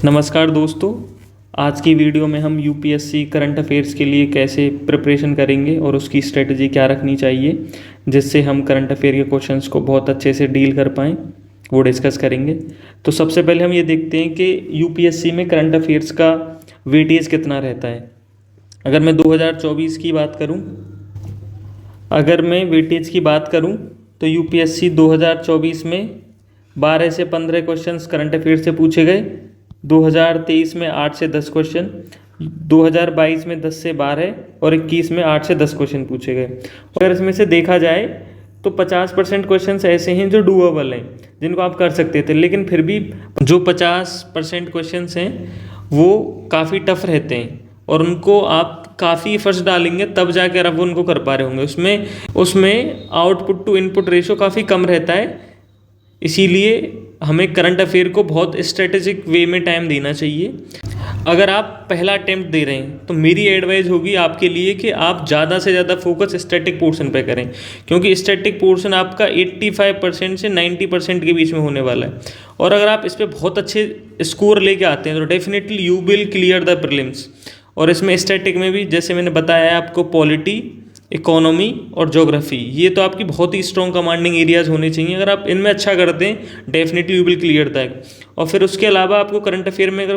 नमस्कार दोस्तों। आज की वीडियो में हम यूपीएससी करंट अफेयर्स के लिए कैसे प्रिपरेशन करेंगे और उसकी स्ट्रेटजी क्या रखनी चाहिए जिससे हम करंट अफेयर के क्वेश्चंस को बहुत अच्छे से डील कर पाएँ, वो डिस्कस करेंगे। तो सबसे पहले हम ये देखते हैं कि यूपीएससी में करंट अफेयर्स का वेटेज कितना रहता है। अगर मैं 2024 की बात करूँ अगर मैं वेटेज की बात करूँ तो यूपीएससी 2024 में 12 से 15 क्वेश्चंस करंट अफेयर से पूछे गए, 2023 में 8 से 10 क्वेश्चन, 2022 में 10 से 12 और 21 में 8 से 10 क्वेश्चन पूछे गए। अगर इसमें से देखा जाए तो 50% क्वेश्चन ऐसे हैं जो डूएबल हैं, जिनको आप कर सकते थे, लेकिन फिर भी जो 50% क्वेश्चन हैं वो काफ़ी टफ रहते हैं और उनको आप काफ़ी एफर्ट्स डालेंगे तब जाकर आप उनको कर पा रहे होंगे। उसमें आउटपुट टू इनपुट रेशो काफ़ी कम रहता है, इसीलिए हमें करंट अफेयर को बहुत स्ट्रेटेजिक वे में टाइम देना चाहिए। अगर आप पहला अटेम्प्ट दे रहे हैं तो मेरी एडवाइस होगी आपके लिए कि आप ज़्यादा से ज़्यादा फोकस स्टैटिक पोर्शन पे करें, क्योंकि स्टैटिक पोर्शन आपका 85% से 90% के बीच में होने वाला है। और अगर आप इस पर बहुत अच्छे स्कोर लेके आते हैं तो definitely you will clear the prelims. और इसमें स्टैटिक में भी जैसे मैंने बताया है आपको, पॉलिटी, इकोनॉमी और ज्योग्राफी, ये तो आपकी बहुत ही स्ट्रॉन्ग कमांडिंग एरियाज होने चाहिए। अगर आप इनमें अच्छा करते हैं definitely you will clear that. और फिर उसके अलावा आपको करंट अफेयर में अगर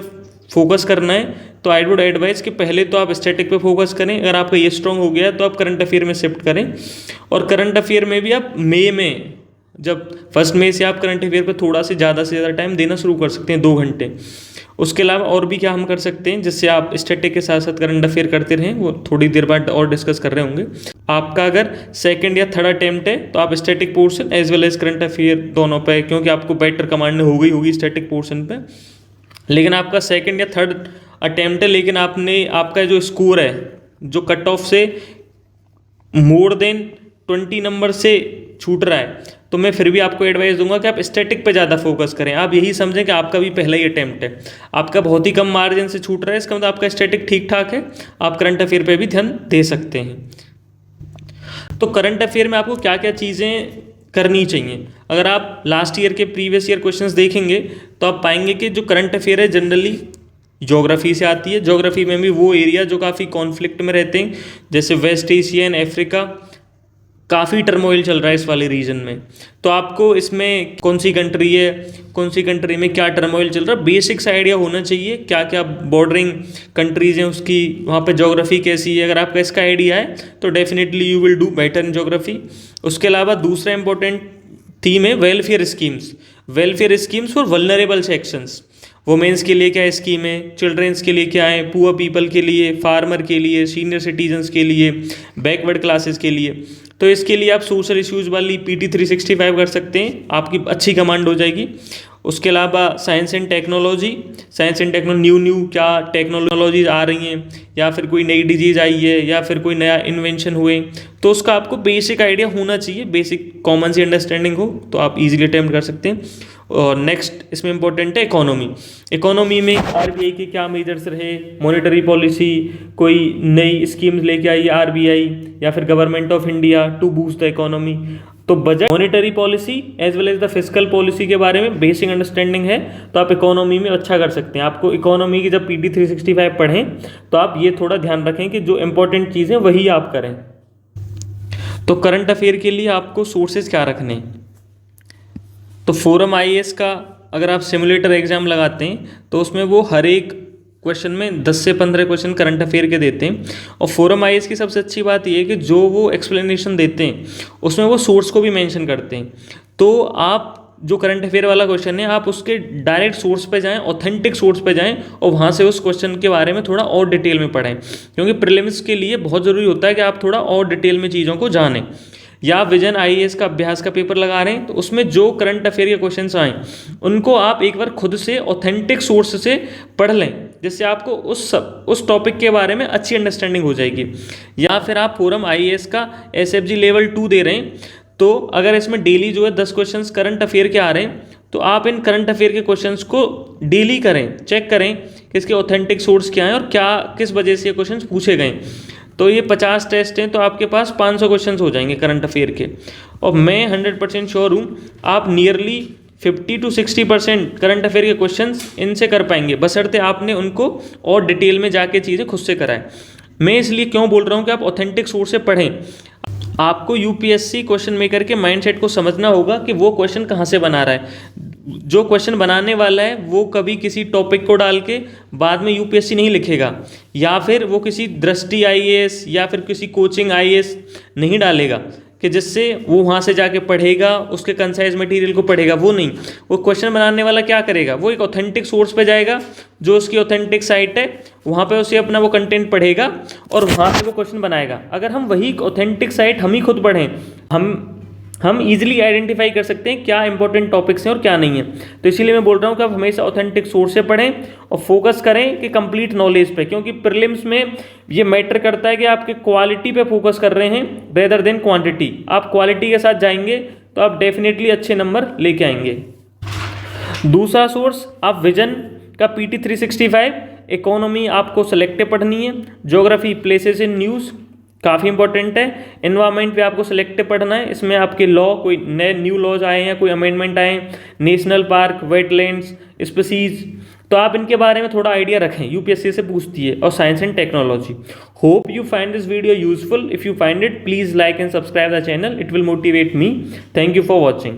फोकस करना है तो आई वुड एडवाइस कि पहले तो आप स्टैटिक पे फोकस करें। अगर आपका ये स्ट्रॉन्ग हो गया तो आप करंट अफेयर में शिफ्ट करें। और करंट अफेयर में भी आप मई में, जब 1 मई से आप करंट अफेयर पे थोड़ा से ज़्यादा टाइम देना शुरू कर सकते हैं, 2 घंटे। उसके अलावा और भी क्या हम कर सकते हैं जिससे आप स्टैटिक के साथ साथ करंट अफेयर करते रहें, वो थोड़ी देर बाद और डिस्कस कर रहे होंगे। आपका अगर सेकंड या थर्ड अटेम्प्ट है तो आप static portion as well as current affair दोनों पे, क्योंकि आपको बेटर कमांड हो गई होगी स्टैटिक पोर्शन पे। लेकिन आपका सेकंड या थर्ड अटेम्प्ट है, लेकिन आपका जो स्कोर है जो कट ऑफ से मोर देन 20 नंबर से छूट रहा है, तो मैं फिर भी आपको एडवाइस दूंगा कि आप स्टैटिक पे ज़्यादा फोकस करें। आप यही समझें कि आपका भी पहला ही अटेम्प्ट है, आपका बहुत ही कम मार्जिन से छूट रहा है, इसका मतलब आपका स्टैटिक ठीक ठाक है, आप करंट अफेयर पे भी ध्यान दे सकते हैं। तो करंट अफेयर में आपको क्या क्या चीज़ें करनी चाहिए। अगर आप लास्ट ईयर के प्रीवियस ईयर क्वेश्चंस देखेंगे तो आप पाएंगे कि जो करंट अफेयर है जनरली ज्योग्राफी से आती है। ज्योग्राफी में भी वो एरिया जो काफ़ी कॉन्फ्लिक्ट में रहते हैं, जैसे वेस्ट एशिया एंड अफ्रीका, काफ़ी टर्मोइल चल रहा है इस वाले रीजन में। तो आपको इसमें कौन सी कंट्री है, कौन सी कंट्री में क्या टर्मोइल चल रहा है, बेसिक्स आइडिया होना चाहिए। क्या क्या बॉर्डरिंग कंट्रीज़ हैं उसकी, वहाँ पे ज्योग्राफी कैसी है, अगर आपका इसका आइडिया है तो definitely you will do better in geography. उसके अलावा दूसरा इंपॉर्टेंट थीम है welfare schemes. Welfare schemes for vulnerable sections. Womens के लिए क्या स्कीम है, चिल्ड्रेंस के लिए क्या है, पुअर पीपल के लिए, फार्मर के लिए, सीनियर सिटीजन्स के लिए, बैकवर्ड क्लासेस के लिए। तो इसके लिए आप सोशल इश्यूज़ वाली PT 365 कर सकते हैं, आपकी अच्छी कमांड हो जाएगी। उसके अलावा साइंस एंड टेक्नोलॉजी, न्यू क्या टेक्नोलॉजीज आ रही हैं, या फिर कोई नई डिजीज़ आई है, या फिर कोई नया इन्वेंशन हुए, तो उसका आपको बेसिक आइडिया होना चाहिए। बेसिक कॉमन सी अंडरस्टैंडिंग हो तो आप इजीली अटेम्प्ट कर सकते हैं। और नेक्स्ट इसमें इंपॉर्टेंट है इकोनॉमी। इकोनॉमी में RBI के क्या मेजर्स रहे, मॉनेटरी पॉलिसी, कोई नई स्कीम्स लेके आई RBI या फिर government of India to boost the economy. तो budget, monetary policy as well as the fiscal policy के बारे में बेसिक अंडरस्टैंडिंग है तो आप इकोनॉमी में अच्छा कर सकते हैं। आपको इकोनॉमी की जब PT 365 पढ़ें तो आप ये थोड़ा ध्यान रखें कि जो इंपॉर्टेंट चीज़ें वही आप करें। तो करंट अफेयर के लिए आपको सोर्सेज क्या रखने हैं, तो फोरम IAS का अगर आप सिमुलेटर एग्जाम लगाते हैं तो उसमें वो हर एक क्वेश्चन में 10 से 15 क्वेश्चन करंट अफेयर के देते हैं। और फोरम IAS की सबसे अच्छी बात ये है कि जो वो एक्सप्लेनेशन देते हैं उसमें वो सोर्स को भी मेंशन करते हैं। तो आप जो करंट अफेयर वाला क्वेश्चन है आप उसके डायरेक्ट सोर्स पे जाएं, ऑथेंटिक सोर्स पे जाएं और वहाँ से उस क्वेश्चन के बारे में थोड़ा और डिटेल में पढ़ें, क्योंकि प्रीलिम्स के लिए बहुत ज़रूरी होता है कि आप थोड़ा और डिटेल में चीज़ों को जानें। या विजन IAS का अभ्यास का पेपर लगा रहे हैं तो उसमें जो करंट अफेयर के क्वेश्चंस आए उनको आप एक बार खुद से ऑथेंटिक सोर्स से पढ़ लें, जिससे आपको उस टॉपिक के बारे में अच्छी अंडरस्टैंडिंग हो जाएगी। या फिर आप फोरम IAS का SFG लेवल 2 दे रहे हैं, तो अगर इसमें डेली जो है 10 क्वेश्चंस करंट अफेयर के आ रहे हैं तो आप इन करंट अफेयर के क्वेश्चंस को डेली करें, चेक करें कि इसके ऑथेंटिक सोर्स क्या हैं और क्या किस वजह से ये क्वेश्चंस पूछे गए। तो ये 50 टेस्ट हैं तो आपके पास 500 क्वेश्चंस हो जाएंगे करंट अफेयर के। और मैं 100% श्योर हूँ आप नियरली 50 to 60% करंट अफेयर के क्वेश्चंस इनसे कर पाएंगे, बशर्ते आपने उनको और डिटेल में जाके चीज़ें खुद से कराएं। मैं इसलिए क्यों बोल रहा हूँ कि आप ऑथेंटिक सोर्स से पढ़ें। आपको यूपीएससी क्वेश्चन मेकर के माइंडसेट को समझना होगा कि वो क्वेश्चन कहाँ से बना रहा है। जो क्वेश्चन बनाने वाला है वो कभी किसी टॉपिक को डाल के बाद में यूपीएससी नहीं लिखेगा, या फिर वो किसी दृष्टि आईएएस या फिर किसी कोचिंग आईएएस नहीं डालेगा कि जिससे वो वहाँ से जाके पढ़ेगा, उसके कंसाइज मटेरियल को पढ़ेगा। वो नहीं, वो क्वेश्चन बनाने वाला क्या करेगा, वो एक ऑथेंटिक सोर्स पे जाएगा, जो उसकी ऑथेंटिक साइट है वहाँ पे उसे अपना वो कंटेंट पढ़ेगा और वहाँ पे वो क्वेश्चन बनाएगा। अगर हम वही ऑथेंटिक साइट हम ही खुद पढ़ें, हम इजीली आइडेंटिफाई कर सकते हैं क्या इंपॉर्टेंट टॉपिक्स हैं और क्या नहीं है। तो इसीलिए मैं बोल रहा हूँ कि आप हमेशा ऑथेंटिक सोर्स से पढ़ें और फोकस करें कि कंप्लीट नॉलेज पे, क्योंकि प्रीलिम्स में ये मैटर करता है कि आपके क्वालिटी पे फोकस कर रहे हैं रेदर देन क्वांटिटी। आप क्वालिटी के साथ जाएंगे तो आप डेफिनेटली अच्छे नंबर लेके आएंगे। दूसरा सोर्स, आप विजन का PT 365, इकोनॉमी आपको सेलेक्टिव पढ़नी है, ज्योग्राफी प्लेसेस इन न्यूज़ काफ़ी इंपॉर्टेंट है, एनवायरनमेंट पे आपको सेलेक्टिव पढ़ना है, इसमें आपके लॉ कोई नए न्यू लॉज आए हैं, कोई अमेंडमेंट आए हैं, नेशनल पार्क, वेटलैंड्स, स्पीसीज, तो आप इनके बारे में थोड़ा आइडिया रखें, यूपीएससी से पूछती है। और science and technology. Hope you find this video useful. If you find it, please like and subscribe the channel, it will motivate me. Thank you for watching.